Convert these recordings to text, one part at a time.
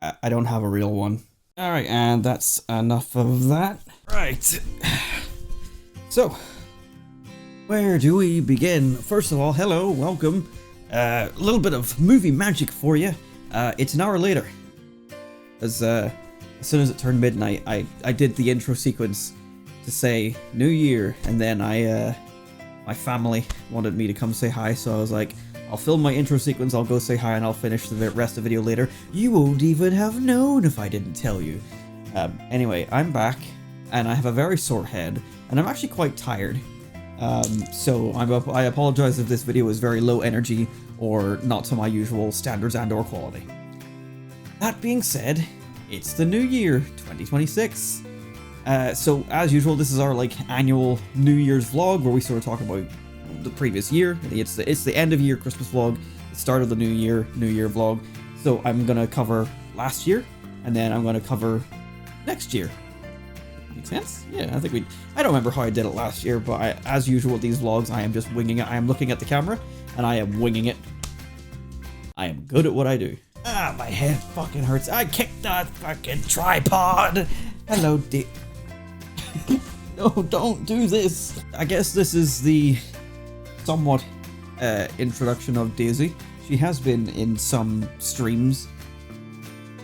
I don't have a real one. Alright, and that's enough of that. Right. So, where do we begin? First of all, hello, welcome. A little bit of movie magic for you. It's an hour later. As soon as it turned midnight, I did the intro sequence to say New Year, and then my family wanted me to come say hi, so I was like, I'll film my intro sequence, I'll go say hi, and I'll finish the rest of the video later. You won't even have known if I didn't tell you. Anyway, I'm back, and I have a very sore head, and I'm actually quite tired. So I apologize if this video is very low energy, or not to my usual standards and or quality. That being said, it's the new year, 2026. So as usual, this is our annual New Year's vlog where we sort of talk about the previous year. It's the end of year Christmas vlog, the start of the new year vlog. So I'm gonna cover last year, and then I'm gonna cover next year. Make sense? Yeah, I don't remember how I did it last year, but as usual with these vlogs, I am just winging it. I am looking at the camera, and I am winging it. I am good at what I do. Ah, my head fucking hurts. I kicked that fucking tripod. Hello, Dick. No, don't do this. I guess this is the somewhat introduction of Daisy. She has been in some streams.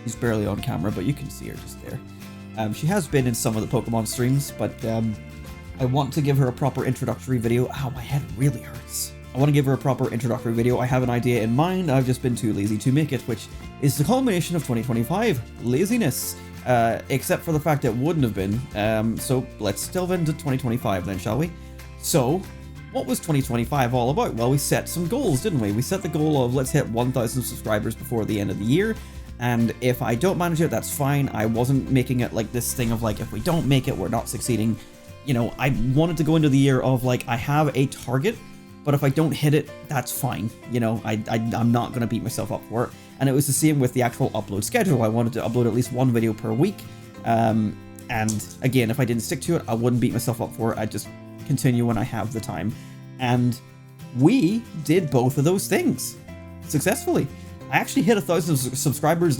She's barely on camera, but you can see her just there. She has been in some of the Pokemon streams, but I want to give her a proper introductory video. Ow, my head really hurts. I want to give her a proper introductory video. I have an idea in mind, I've just been too lazy to make it, which is the culmination of 2025. Laziness. Except for the fact it wouldn't have been. So let's delve into 2025 then, shall we? So, what was 2025 all about? Well, we set some goals, didn't we? We set the goal of let's hit 1,000 subscribers before the end of the year. And if I don't manage it, that's fine. I wasn't making it like this thing of if we don't make it, we're not succeeding. You know, I wanted to go into the year of I have a target, but if I don't hit it, that's fine. You know, I'm not going to beat myself up for it. And it was the same with the actual upload schedule. I wanted to upload at least one video per week. And again, if I didn't stick to it, I wouldn't beat myself up for it. I'd just continue when I have the time. And we did both of those things successfully. I actually hit 1,000 subscribers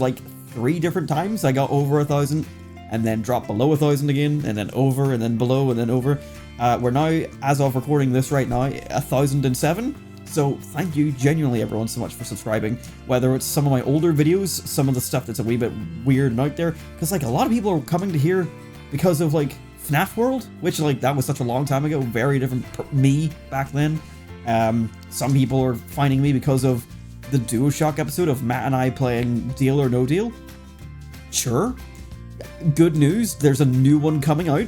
3 different times. I got over 1,000 and then dropped below 1,000 again, and then over, and then below, and then over. We're now, as of recording this right now, 1,007. So thank you genuinely everyone so much for subscribing, whether it's some of my older videos, some of the stuff that's a wee bit weird and out there, because a lot of people are coming to here because of FNAF World, which that was such a long time ago, very different me back then. Some people are finding me because of the DuoShock episode of Matt and I playing Deal or No Deal. Sure. Good news, there's a new one coming out,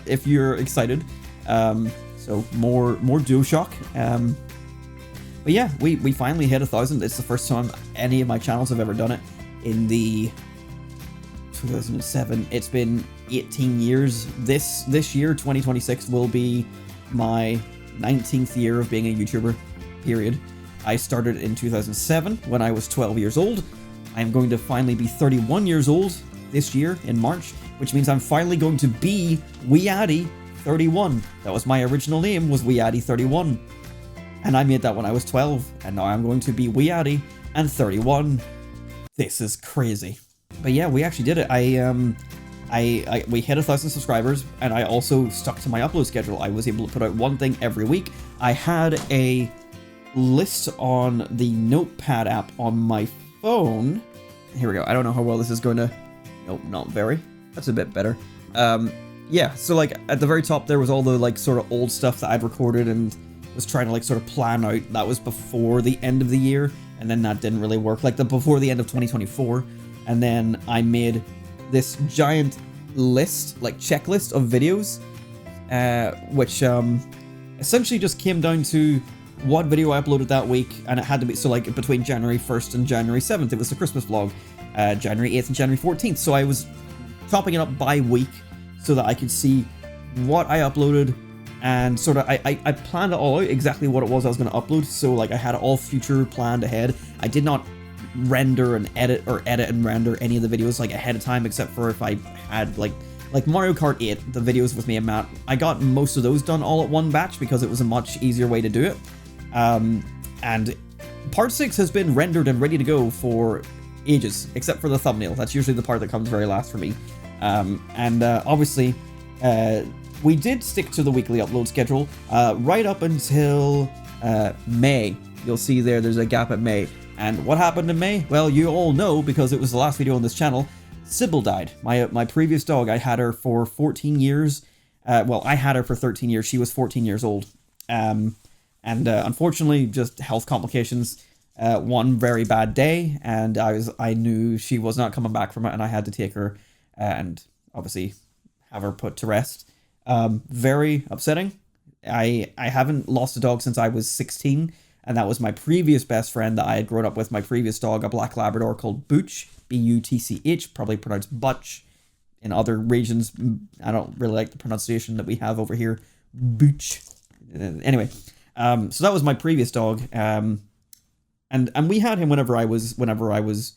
if you're excited. So more DuoShock. But yeah, we finally hit 1,000. It's the first time any of my channels have ever done it. In the 2007, it's been 18 years. This year, 2026, will be my 19th year of being a YouTuber, period. I started in 2007 when I was 12 years old. I'm going to finally be 31 years old this year in March, which means I'm finally going to be WeeAddy 31. That was my original name, was WeeAddy 31. And I made that when I was 12, and now I'm going to be WeeAddy and 31. This is crazy. But yeah, we actually did it. We hit 1,000 subscribers, and I also stuck to my upload schedule. I was able to put out one thing every week. I had a list on the notepad app on my phone. Here we go. I don't know how well this is going to... Nope, not very. That's a bit better. Yeah, so at the very top there was all the sort of old stuff that I'd recorded and was trying to sort of plan out. That was before the end of the year, and then that didn't really work. Before the end of 2024, and then I made this giant list, checklist of videos, which essentially just came down to what video I uploaded that week, and it had to be between January 1st and January 7th. It was the Christmas vlog, January 8th and January 14th. So I was chopping it up by week so that I could see what I uploaded, and sort of I planned it all out exactly what it was I was going to upload. So I had it all future planned ahead. I did not render and edit and render any of the videos ahead of time, except for if I had Mario Kart 8, the videos with me and Matt. I got most of those done all at one batch because it was a much easier way to do it. And Part 6 has been rendered and ready to go for ages, except for the thumbnail. That's usually the part that comes very last for me. Obviously, we did stick to the weekly upload schedule right up until May. You'll see there's a gap at May. And what happened in May? Well, you all know because it was the last video on this channel. Sybil died. My previous dog, I had her for 14 years. Well, I had her for 13 years. She was 14 years old. Unfortunately, just health complications. One very bad day, and I knew she was not coming back from it, and I had to take her and obviously have her put to rest. Very upsetting. I haven't lost a dog since I was 16, and that was my previous best friend that I had grown up with, my previous dog, a black Labrador called Butch, B-U-T-C-H, probably pronounced Butch. In other regions, I don't really like the pronunciation that we have over here, Butch. Anyway, so that was my previous dog, and we had him whenever I was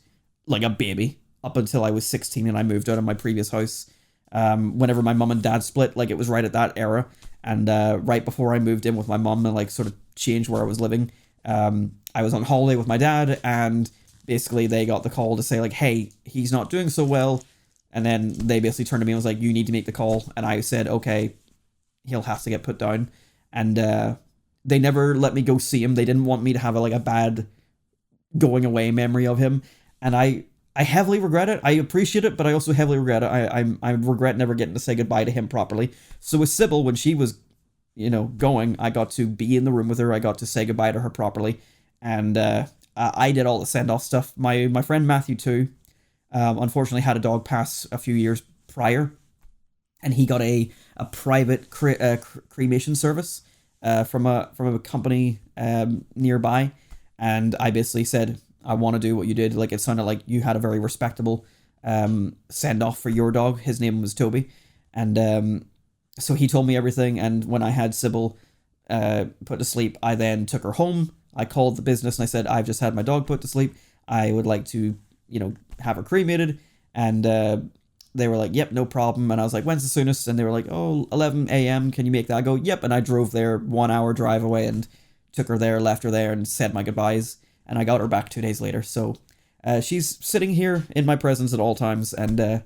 like a baby, up until I was 16 and I moved out of my previous house. Whenever my mum and dad split, like it was right at that era, and right before I moved in with my mum and like sort of changed where I was living, I was on holiday with my dad, and basically they got the call to say like, hey, he's not doing so well. And then they basically turned to me and was like, you need to make the call. And I said, okay, he'll have to get put down. And they never let me go see him. They didn't want me to have a bad going away memory of him. And I heavily regret it. I appreciate it, but I also heavily regret it. I regret never getting to say goodbye to him properly. So with Sybil, when she was, going, I got to be in the room with her. I got to say goodbye to her properly. And I did all the send-off stuff. My friend Matthew, too, unfortunately had a dog pass a few years prior, and he got a private cremation service from a company nearby. And I basically said, I want to do what you did. Like, it sounded like you had a very respectable send-off for your dog. His name was Toby. And so he told me everything. And when I had Sybil put to sleep, I then took her home. I called the business and I said, I've just had my dog put to sleep. I would like to, have her cremated. And they were like, yep, no problem. And I was like, when's the soonest? And they were like, 11 a.m. Can you make that? I go, yep. And I drove there 1 hour drive away and took her there, left her there, and said my goodbyes. And I got her back 2 days later. So she's sitting here in my presence at all times. And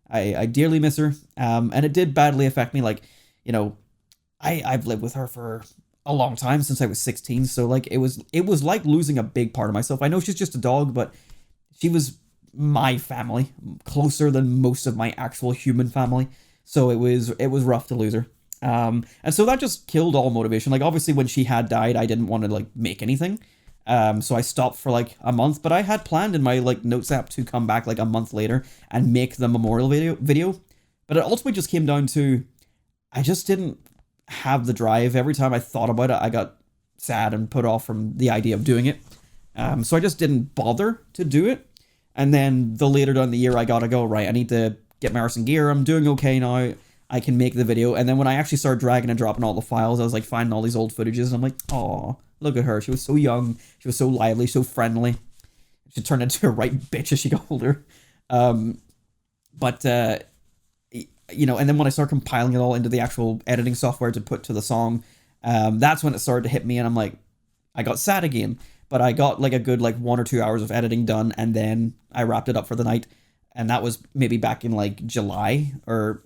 I dearly miss her. And it did badly affect me. Like, I've lived with her for a long time, since I was 16. So like, it was like losing a big part of myself. I know she's just a dog, but she was my family, closer than most of my actual human family. So it was rough to lose her. And so that just killed all motivation. Like, obviously when she had died, I didn't want to make anything. So I stopped for a month, but I had planned in my notes app to come back a month later and make the memorial video. But it ultimately just came down to, I just didn't have the drive. Every time I thought about it, I got sad and put off from the idea of doing it. So I just didn't bother to do it. And then the later down the year, I gotta go, right, I need to get my arse in gear. I'm doing okay now. I can make the video. And then when I actually started dragging and dropping all the files, I was finding all these old footages, and I'm like, oh, look at her. She was so young. She was so lively, so friendly. She turned into a right bitch as she got older. And then when I started compiling it all into the actual editing software to put to the song, that's when it started to hit me, and I'm like, I got sad again. But I got a good 1 or 2 hours of editing done, and then I wrapped it up for the night. And that was maybe back in July or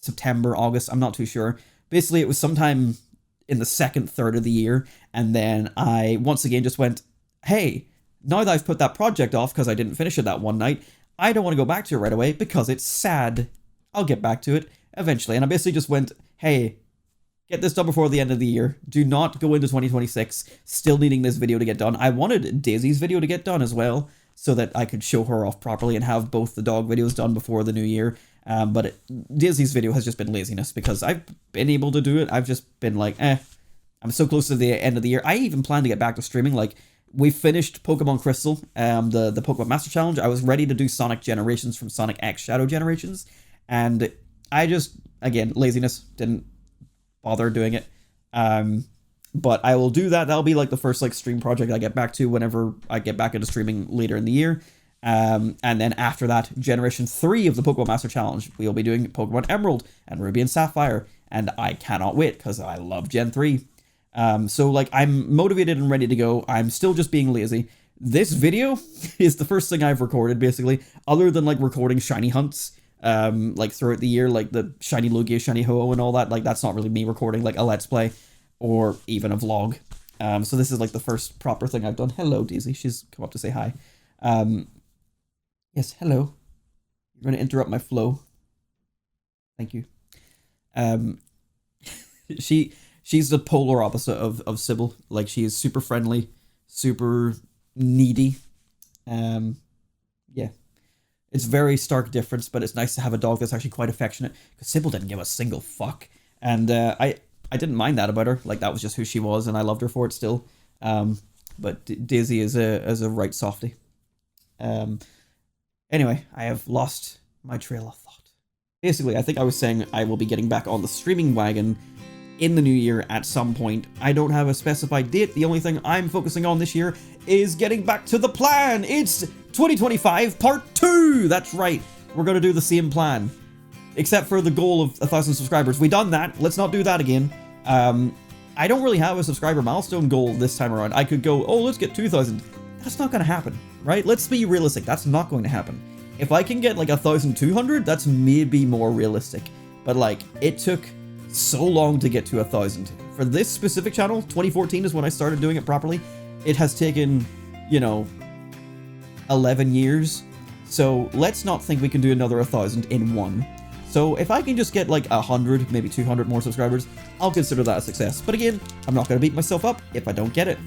September, August. I'm not too sure. Basically, it was sometime in the second third of the year. And then I once again just went, hey, now that I've put that project off because I didn't finish it that one night, I don't want to go back to it right away because it's sad. I'll get back to it eventually. And I basically just went, hey, get this done before the end of the year. Do not go into 2026 still needing this video to get done. I wanted Daisy's video to get done as well, so that I could show her off properly and have both the dog videos done before the new year. But Daisy's video has just been laziness because I've been able to do it. I've just been I'm so close to the end of the year. I even plan to get back to streaming. We finished Pokemon Crystal, the Pokemon Master Challenge. I was ready to do Sonic Generations from Sonic X Shadow Generations. And I just, again, laziness, didn't bother doing it. But I will do that. That'll be the first stream project I get back to whenever I get back into streaming later in the year. And then after that, Generation 3 of the Pokemon Master Challenge, we'll be doing Pokemon Emerald and Ruby and Sapphire. And I cannot wait because I love Gen 3. So I'm motivated and ready to go. I'm still just being lazy. this video is the first thing I've recorded, basically, other than like recording shiny hunts, like throughout the year, like the shiny Lugia, shiny Ho-Oh and all that. Like that's not really me recording like a Let's Play or even a vlog. So this is like the first proper thing I've done. Hello, Daisy. She's come up to say hi. Yes, hello. You're going to interrupt my flow. Thank you. She's the polar opposite of Sybil. Like, she is super friendly, super needy. Yeah. It's very stark difference, but it's nice to have a dog that's actually quite affectionate, because Sybil didn't give a single fuck. And I didn't mind that about her. Like, that was just who she was, and I loved her for it still. But Daisy is a right softie. Anyway, I have lost my trail of thought. Basically, I think I was saying I will be getting back on the streaming wagon in the new year at some point. I don't have a specified date. The only thing I'm focusing on this year is getting back to the plan. It's 2025 part 2. That's right. We're going to do the same plan. Except for the goal of 1,000 subscribers. We done that. Let's not do that again. I don't really have a subscriber milestone goal this time around. I could go, oh, let's get 2,000. That's not going to happen, right? Let's be realistic. That's not going to happen. If I can get like 1,200, that's maybe more realistic. But like, it took so long to get to 1,000. For this specific channel, 2014 is when I started doing it properly. It has taken, you know, 11 years. So let's not think we can do another 1,000 in one. So if I can just get like 100, maybe 200 more subscribers, I'll consider that a success. But again, I'm not going to beat myself up if I don't get it.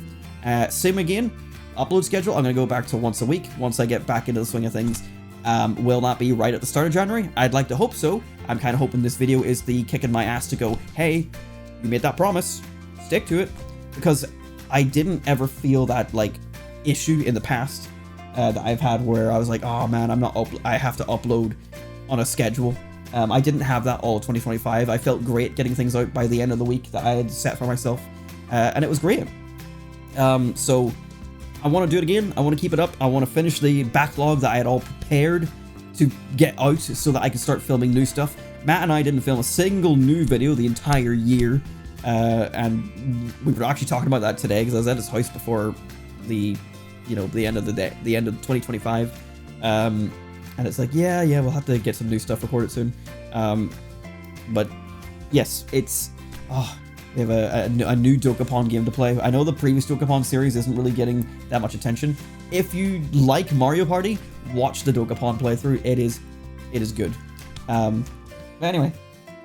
Same again, upload schedule, I'm going to go back to once a week once I get back into the swing of things. Will that be right at the start of January? I'd like to hope so. I'm kind of hoping this video is the kick in my ass to go, hey, you made that promise, stick to it. Because I didn't ever feel that like issue in the past that I've had where I was like, oh man, I have to upload on a schedule. I didn't have that all 2025. I felt great getting things out by the end of the week that I had set for myself. And it was great. So I want to do it again. I want to keep it up. I want to finish the backlog that I had all prepared to get out so that I can start filming new stuff. Matt and I didn't film a single new video the entire year. And we were actually talking about that today because I was at his house before the end of the day, the end of 2025. And it's like, yeah, we'll have to get some new stuff recorded soon. But yes, it's, we have a new Dokapon game to play. I know the previous Dokapon series isn't really getting that much attention. If you like Mario Party, watch the Dokapon playthrough. It is good. But anyway,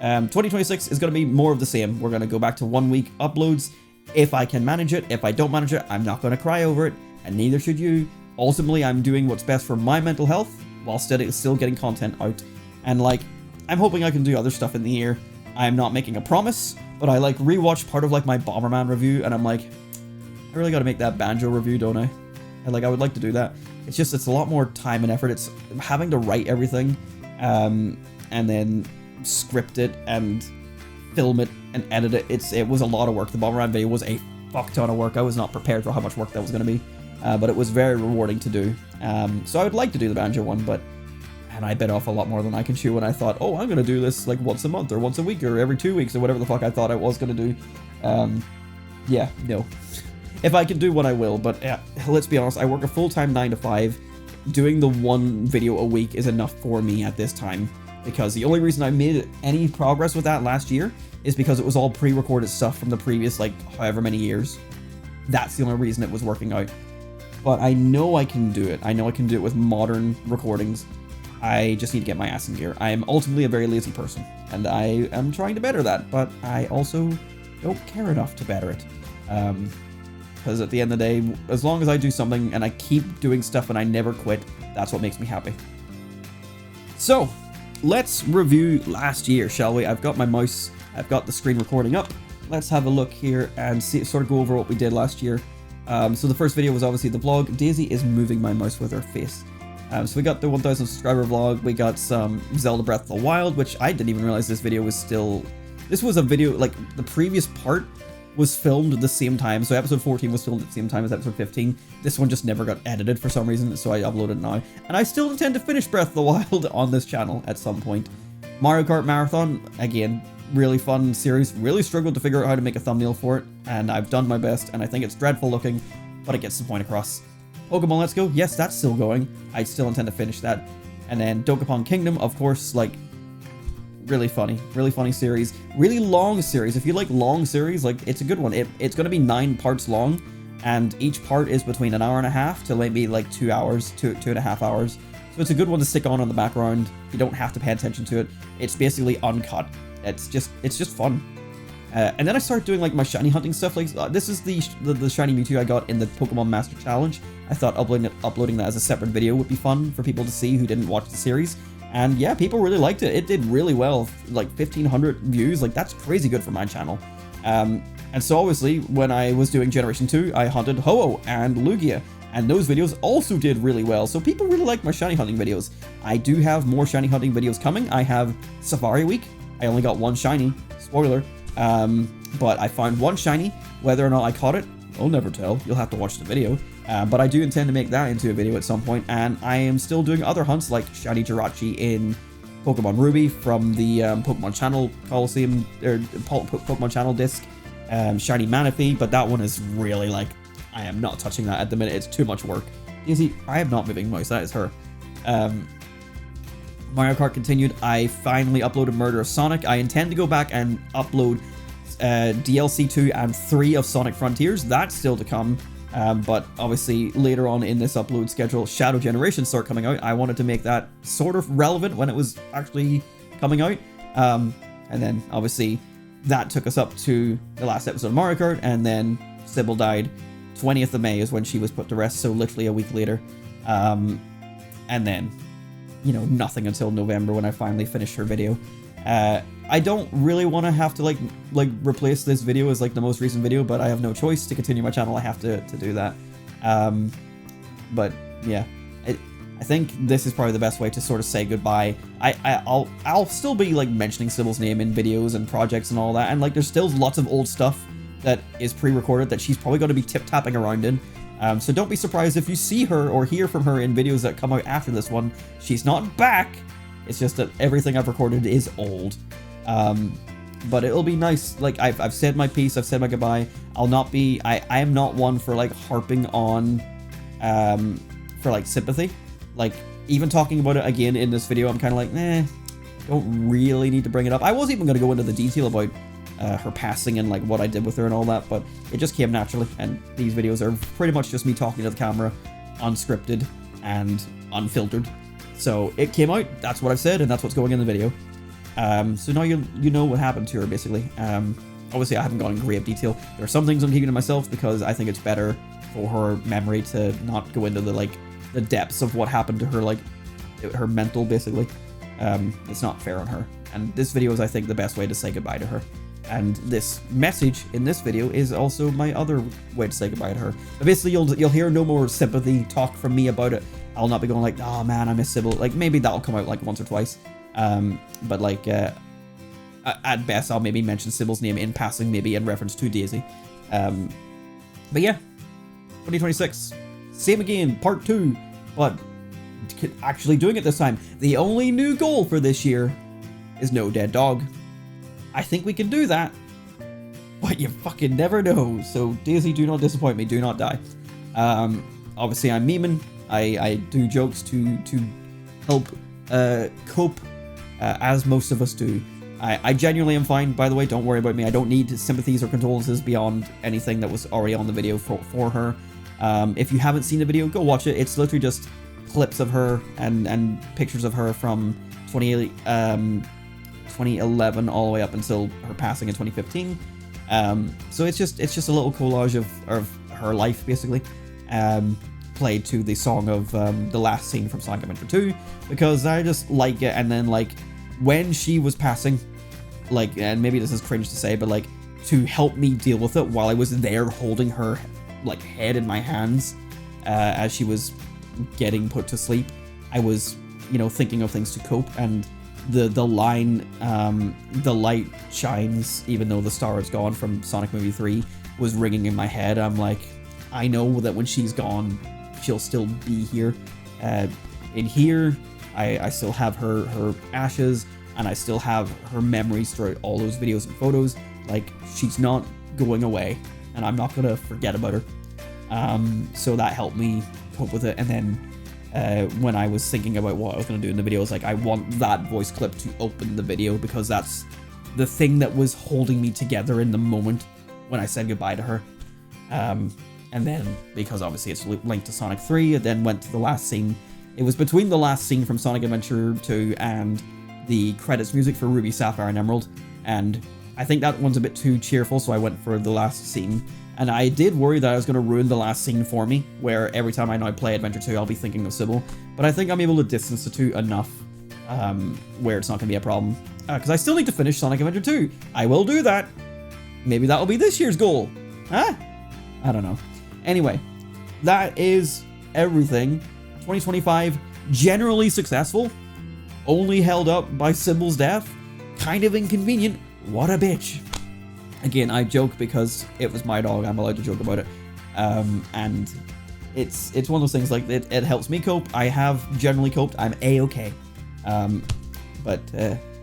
2026 is going to be more of the same. We're going to go back to 1 week uploads. If I can manage it, if I don't manage it, I'm not going to cry over it, and neither should you. Ultimately, I'm doing what's best for my mental health while still getting content out. And like, I'm hoping I can do other stuff in the year. I'm not making a promise, but I like rewatched part of like my Bomberman review, and I'm like, I really got to make that Banjo review, don't I? And like, I would like to do that. It's just, it's a lot more time and effort. It's having to write everything, and then script it and film it and edit it. It was a lot of work. The Bomberman video was a fuck ton of work. I was not prepared for how much work that was going to be. But it was very rewarding to do. So I would like to do the Banjo one, but man, I bit off a lot more than I can chew when I thought, oh, I'm going to do this like once a month or once a week or every 2 weeks or whatever the fuck I thought I was going to do. Yeah, no. If I can do what I will, but yeah, let's be honest, I work a full-time 9 to 5. Doing the one video a week is enough for me at this time, because the only reason I made any progress with that last year is because it was all pre-recorded stuff from the previous, like, however many years. That's the only reason it was working out. But I know I can do it. I know I can do it with modern recordings. I just need to get my ass in gear. I am ultimately a very lazy person, and I am trying to better that, but I also don't care enough to better it. Because at the end of the day, as long as I do something and I keep doing stuff and I never quit, that's what makes me happy. So, let's review last year, shall we? I've got my mouse, I've got the screen recording up. Let's have a look here and sort of go over what we did last year. So the first video was obviously the vlog. Daisy is moving my mouse with her face. So we got the 1,000 subscriber vlog. We got some Zelda Breath of the Wild, which I didn't even realize this video was still... This was a video, like, the previous part was filmed at the same time. So episode 14 was filmed at the same time as episode 15. This one just never got edited for some reason, so I uploaded it now. And I still intend to finish Breath of the Wild on this channel at some point. Mario Kart Marathon, again, really fun series. Really struggled to figure out how to make a thumbnail for it, and I've done my best, and I think it's dreadful looking, but it gets the point across. Pokemon Let's Go, yes, that's still going. I still intend to finish that. And then Dokapon Kingdom, of course, like, really funny series. Really long series. If you like long series, like, it's a good one. It's going to be 9 parts long, and each part is between an hour and a half to maybe like 2 hours, 2.5 hours. So it's a good one to stick on in the background. You don't have to pay attention to it. It's basically uncut. It's just fun. And then I started doing like my shiny hunting stuff. Like this is the shiny Mewtwo I got in the Pokemon Master Challenge. I thought uploading that as a separate video would be fun for people to see who didn't watch the series. And yeah, people really liked it. It did really well, like 1,500 views. Like that's crazy good for my channel. And so obviously when I was doing Generation 2, I hunted Ho-Oh and Lugia. And those videos also did really well. So people really like my shiny hunting videos. I do have more shiny hunting videos coming. I have Safari Week. I only got 1 shiny. Spoiler. But I found 1 shiny. Whether or not I caught it, I'll never tell. You'll have to watch the video. But I do intend to make that into a video at some point. And I am still doing other hunts like shiny Jirachi in Pokemon Ruby from the Pokemon Channel Coliseum, or Pokemon Channel disc. Shiny Manaphy, but that one is really like, I am not touching that at the minute. It's too much work. You see, I am not moving mouse. That is her. Mario Kart continued. I finally uploaded Murder of Sonic. I intend to go back and upload DLC 2 and 3 of Sonic Frontiers. That's still to come. But obviously later on in this upload schedule, Shadow Generation start coming out. I wanted to make that sort of relevant when it was actually coming out. And then obviously that took us up to the last episode of Mario Kart, and then Sybil died. 20th of May is when she was put to rest, so literally a week later. And then, you know, nothing until November when I finally finished her video. I don't really want to have to like replace this video as like the most recent video, but I have no choice to continue my channel. I have to do that. But yeah, I think this is probably the best way to sort of say goodbye. I'll still be like mentioning Sybil's name in videos and projects and all that, and like there's still lots of old stuff that is pre-recorded that she's probably going to be tip-tapping around in. So don't be surprised if you see her or hear from her in videos that come out after this one. She's not back. It's just that everything I've recorded is old. But it'll be nice. Like I've said my piece. I've said my goodbye. I'll not be. I am not one for like harping on, for like sympathy. Like even talking about it again in this video, I'm kind of like, don't really need to bring it up. I wasn't even going to go into the detail about her passing and like what I did with her and all that, but it just came naturally, and these videos are pretty much just me talking to the camera, unscripted and unfiltered. So it came out, that's what I've said, and that's what's going in the video. So now you know what happened to her, basically. Obviously I haven't gone in great detail. There are some things I'm keeping to myself because I think it's better for her memory to not go into the depths of what happened to her, like her mental, basically. It's not fair on her, and this video is, I think, the best way to say goodbye to her. And this message in this video is also my other way to say goodbye to her. But basically, you'll hear no more sympathy talk from me about it. I'll not be going like, oh man, I miss Sybil. Like maybe that'll come out like once or twice. But like at best, I'll maybe mention Sybil's name in passing, maybe in reference to Daisy. But yeah, 2026, same again, part 2, but actually doing it this time. The only new goal for this year is no dead dog. I think we can do that, but you fucking never know. So Daisy, do not disappoint me. Do not die. Obviously, I'm memeing. I do jokes to help cope, as most of us do. I genuinely am fine, by the way. Don't worry about me. I don't need sympathies or condolences beyond anything that was already on the video for her. If you haven't seen the video, go watch it. It's literally just clips of her and pictures of her from 2011 all the way up until her passing in 2015. So it's just a little collage of her life, basically, played to the song of the last scene from Sonic Adventure 2, because I just like it. And then like when she was passing, like, and maybe this is cringe to say, but like to help me deal with it while I was there holding her like head in my hands as she was getting put to sleep, I was, you know, thinking of things to cope. And the line, the light shines even though the star is gone from Sonic Movie 3 was ringing in my head. I'm like, I know that when she's gone, she'll still be here. In here, I still have her ashes, and I still have her memories throughout all those videos and photos. Like, she's not going away, and I'm not gonna forget about her. So that helped me cope with it. And then when I was thinking about what I was going to do in the video, I was like, I want that voice clip to open the video because that's the thing that was holding me together in the moment when I said goodbye to her. And then, because obviously it's linked to Sonic 3, it then went to the last scene. It was between the last scene from Sonic Adventure 2 and the credits music for Ruby, Sapphire, and Emerald. And I think that one's a bit too cheerful, so I went for the last scene. And I did worry that I was going to ruin the last scene for me, where every time I now play Adventure 2, I'll be thinking of Sybil. But I think I'm able to distance the two enough where it's not going to be a problem. Because I still need to finish Sonic Adventure 2. I will do that. Maybe that'll be this year's goal. Huh? I don't know. Anyway, that is everything. 2025, generally successful. Only held up by Sybil's death. Kind of inconvenient. What a bitch. Again, I joke because it was my dog. I'm allowed to joke about it. And it's one of those things, like, it helps me cope. I have generally coped. I'm A-okay. But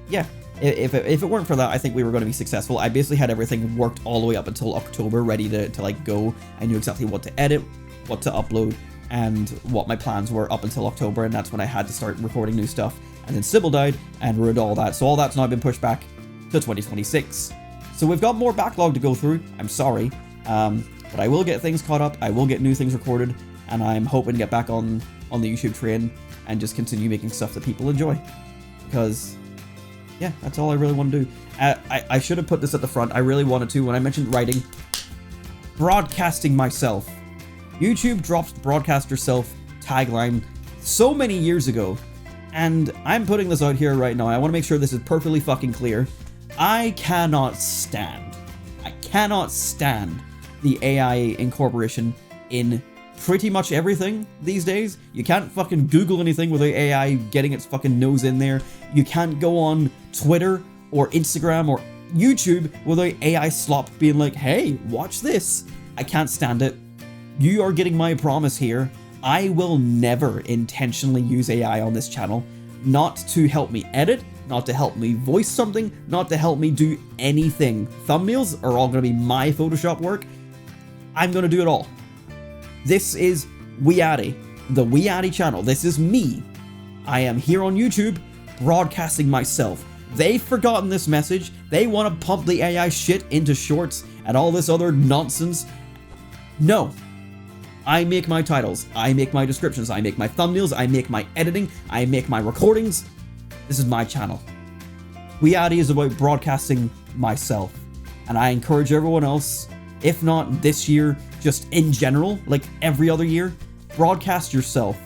yeah. If it weren't for that, I think we were going to be successful. I basically had everything worked all the way up until October, ready to like go. I knew exactly what to edit, what to upload, and what my plans were up until October, and that's when I had to start recording new stuff. And then Sybil died and ruined all that, so all that's now been pushed back to 2026. So we've got more backlog to go through. I'm sorry, but I will get things caught up. I will get new things recorded, and I'm hoping to get back on the YouTube train and just continue making stuff that people enjoy, because yeah, that's all I really want to do. I should have put this at the front. I really wanted to when I mentioned writing. Broadcasting myself. YouTube dropped broadcast yourself tagline so many years ago. And I'm putting this out here right now. I want to make sure this is perfectly fucking clear. I cannot stand the AI incorporation in pretty much everything these days. You can't fucking Google anything without AI getting its fucking nose in there. You can't go on Twitter or Instagram or YouTube without AI slop being like, hey, watch this. I can't stand it. You are getting my promise here. I will never intentionally use AI on this channel. Not to help me edit, not to help me voice something, not to help me do anything. Thumbnails are all going to be my Photoshop work. I'm going to do it all. This is WeeAddy, the WeeAddy channel. This is me. I am here on YouTube broadcasting myself. They've forgotten this message. They want to pump the AI shit into shorts and all this other nonsense. No. I make my titles. I make my descriptions. I make my thumbnails. I make my editing. I make my recordings. This is my channel. WeeAddy is about broadcasting myself. And I encourage everyone else, if not this year, just in general, like every other year, broadcast yourself.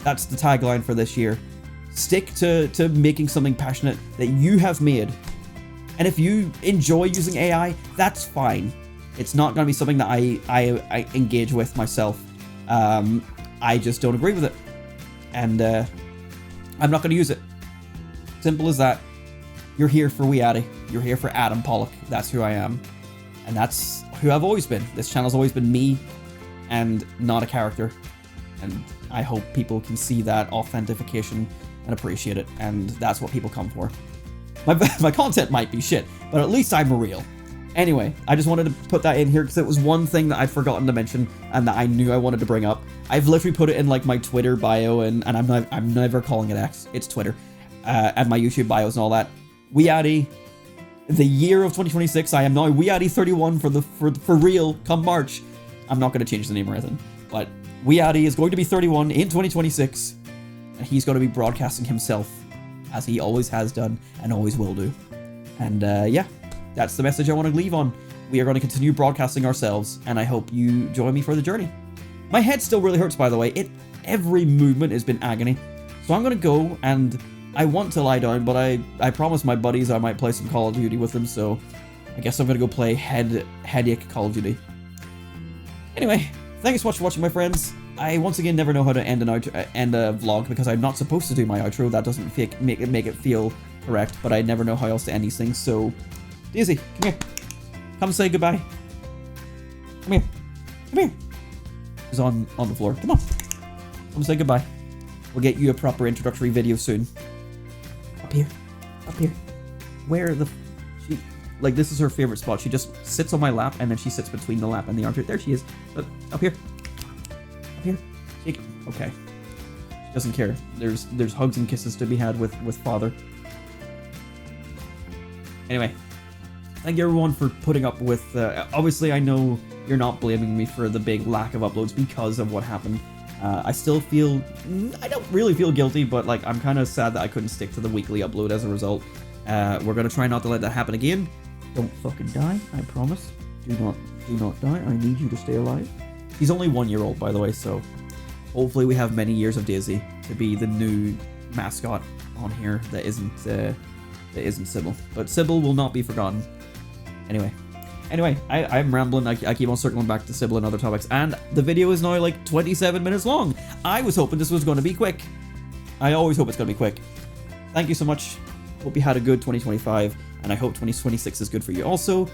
That's the tagline for this year. Stick to making something passionate that you have made. And if you enjoy using AI, that's fine. It's not going to be something that I engage with myself. I just don't agree with it. And I'm not going to use it. Simple as that. You're here for WeeAddy. You're here for Adam Pollock. That's who I am. And that's who I've always been. This channel's always been me and not a character. And I hope people can see that authentication and appreciate it. And that's what people come for. My content might be shit, but at least I'm real. Anyway, I just wanted to put that in here because it was one thing that I'd forgotten to mention and that I knew I wanted to bring up. I've literally put it in like my Twitter bio and I'm never calling it X. It's Twitter. And my YouTube bios and all that. WeeAddy, the year of 2026. I am now WeeAddy 31 for real come March. I'm not going to change the name or anything, but WeeAddy is going to be 31 in 2026, and he's going to be broadcasting himself as he always has done and always will do. And yeah, that's the message I want to leave on. We are going to continue broadcasting ourselves, and I hope you join me for the journey. My head still really hurts, by the way. Every movement has been agony. So I'm going to go, and I want to lie down, but I promised my buddies I might play some Call of Duty with them, so I guess I'm going to go play headache Call of Duty. Anyway, thanks so much for watching, my friends. I once again never know how to end a vlog because I'm not supposed to do my outro. That doesn't make it feel correct, but I never know how else to end these things. So, Daisy, come here. Come say goodbye. Come here. Come here. She's on the floor. Come on. Come say goodbye. We'll get you a proper introductory video soon. Up here. Up here. Where the... Like, this is her favorite spot. She just sits on my lap, and then she sits between the lap and the armchair. There she is. Up here. Up here. Okay. Doesn't care. There's hugs and kisses to be had with father. Anyway, thank you everyone for putting up with. Obviously, I know you're not blaming me for the big lack of uploads because of what happened. I still feel. I don't really feel guilty, but like I'm kind of sad that I couldn't stick to the weekly upload as a result. We're gonna try not to let that happen again. Don't fucking die, I promise. Do not die. I need you to stay alive. He's only 1 year old, by the way, so hopefully we have many years of Daisy to be the new mascot on here that isn't Sybil. But Sybil will not be forgotten. Anyway, I'm rambling. I keep on circling back to Sybil and other topics, and the video is now like 27 minutes long. I was hoping this was going to be quick. I always hope it's going to be quick. Thank you so much. Hope you had a good 2025, and I hope 2026 is good for you also.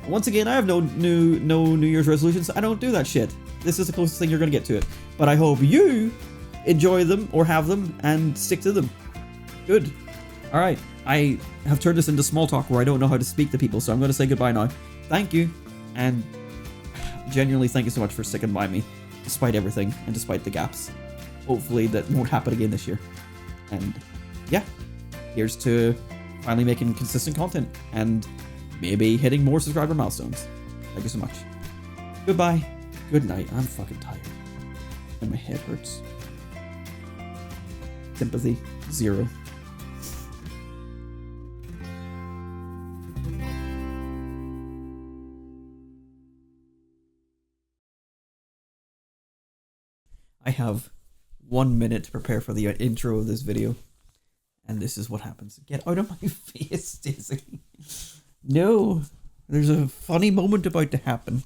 Once again, I have no New Year's resolutions. I don't do that shit. This is the closest thing you're going to get to it. But I hope you enjoy them or have them and stick to them. Good. All right. I have turned this into small talk where I don't know how to speak to people, so I'm going to say goodbye now. Thank you, and genuinely thank you so much for sticking by me, despite everything and despite the gaps. Hopefully that won't happen again this year. And yeah, here's to finally making consistent content and maybe hitting more subscriber milestones. Thank you so much. Goodbye. Good night. I'm fucking tired. And my head hurts. Sympathy, 0. I have 1 minute to prepare for the intro of this video. And this is what happens. Get out of my face, Daisy. No. There's a funny moment about to happen.